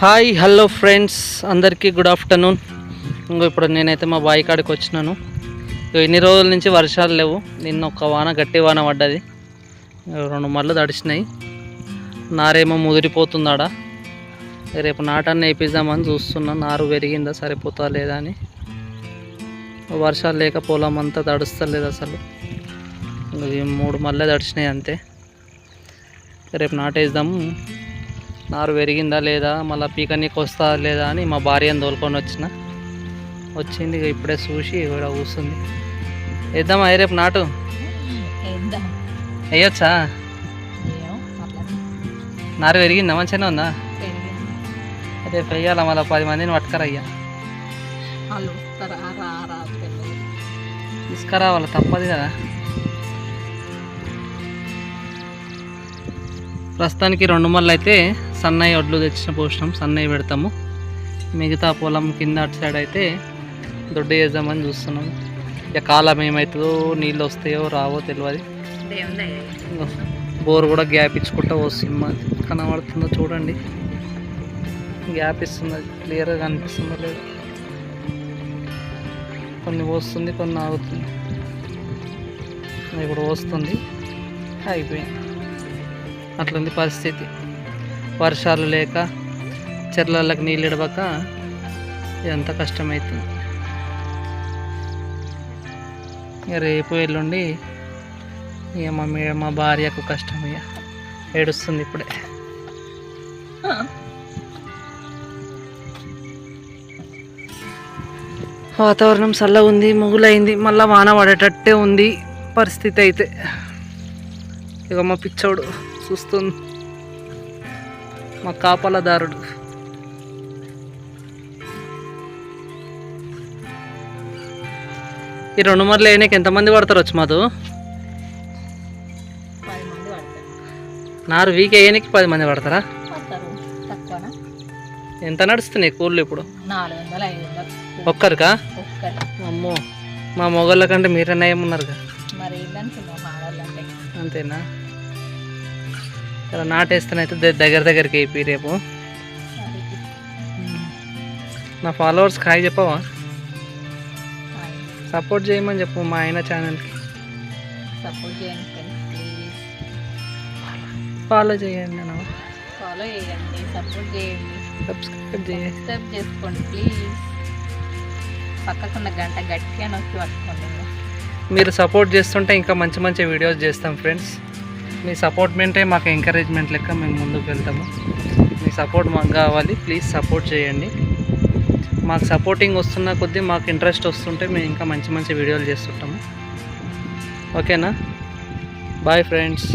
Hi hello friends, అందరికీ good afternoon. ఇప్పుడు నేనైతే మా బావి కాడికి వచ్చినాను. ఇన్ని రోజుల నుంచి వర్షాలు లేవు. నిన్న ఒక వాన, గట్టి వాన పడ్డది. 2 మళ్ళు తడిచినాయి. నారేమో ముదిరిపోతుందాడ. రేపు నాటాన్ని వేపిద్దామని చూస్తున్నాను. నారు పెరిగిందా, సరిపోతా లేదా అని. వర్షాలు లేక పొలం అంతా తడుస్తలేదు అసలు. 3 మళ్ళీ తడిచినాయి అంతే. రేపు నాటేద్దాము. నారు పెరిగిందా లేదా, మళ్ళీ పీకనీకి వస్తా లేదా అని మా భార్యను తోలుకొని వచ్చింది. ఇప్పుడే చూసి ఇక్కడ కూర్చుంది. వేద్దామా రేపు నాటు? వేయొచ్చా? నారు పెరిగిందా, మంచిగానే ఉందా? రేపు వేయాలా, మళ్ళీ 10 మందిని పట్టుకరయ్యా. తీసుకురావాలి, తప్పదు కదా. ప్రస్తుతానికి 2 మళ్ళీ అయితే సన్నయ్య ఒడ్లు తెచ్చిన పోషణం సన్నయ్య పెడతాము. మిగతా పొలం కింద అటు సైడ్ అయితే దొడ్డు వేద్దామని చూస్తున్నాము. ఇక కాలం ఏమవుతుందో, నీళ్ళు వస్తాయో రావో తెలియదు. బోర్ కూడా గ్యాప్ ఇచ్చుకుంటూ వస్తుంది. కనబడుతుందో చూడండి, గ్యాప్ ఇస్తుంది. క్లియర్గా కనిపిస్తుందో లేదు. కొన్ని వస్తుంది, కొన్ని ఆగుతుంది. ఇప్పుడు వస్తుంది, అయిపోయింది. అట్లుంది పరిస్థితి. వర్షాలు లేక చెర్లలకు నీళ్ళు ఇడవక ఇదంతా కష్టమవుతుంది. ఇక రేపు ఎల్లుండి ఇక మా భార్యకు కష్టం. ఇక ఏడుస్తుంది ఇప్పుడే. వాతావరణం చల్లగా ఉంది, ముగులైంది. మళ్ళీ వాన పడేటట్టే ఉంది పరిస్థితి అయితే. ఇక మా పిచ్చోడు చూస్తుంది, మా కాపలదారుడు. ఈ 2 మళ్ళీ వేయడానికి ఎంతమంది పడతారు వచ్చి మాతో? నారు వీక్ వేయడానికి 10 మంది పడతారా? ఎంత నడుస్తున్నాయి కూర్లు ఇప్పుడు? 400-500 ఒక్కరికా? అమ్మో, మా మొగళ్ళ కంటే మీరన్నా ఏమున్నారుగా. అంతేనా? ఇలా నాటేస్తానైతే దగ్గరికి అయిపోయి రేపు. నా ఫాలోవర్స్కి హాయ్ చెప్పవా? సపోర్ట్ చేయమని చెప్పు మా ఆయన ఛానల్కి. ఫాలో చేయండి, సబ్స్క్రైబ్ చేసుకోండి ప్లీజ్. పక్కకున్న గంట గట్టిగా నొక్కి పట్టుకోండి. మీరు సపోర్ట్ చేస్తుంటే ఇంకా మంచి మంచి వీడియోస్ చేస్తాం ఫ్రెండ్స్. మీ సపోర్ట్మెంటే మాకు ఎంకరేజ్మెంట్ లెక్క మేము ముందుకు వెళ్తాము. మీ సపోర్ట్ మాకు కావాలి, ప్లీజ్ సపోర్ట్ చేయండి. మాకు సపోర్టింగ్ వస్తున్న కొద్దీ మాకు ఇంట్రెస్ట్ వస్తుంటే మేము ఇంకా మంచి మంచి వీడియోలు చేస్తుంటాము. ఓకేనా? Bye friends.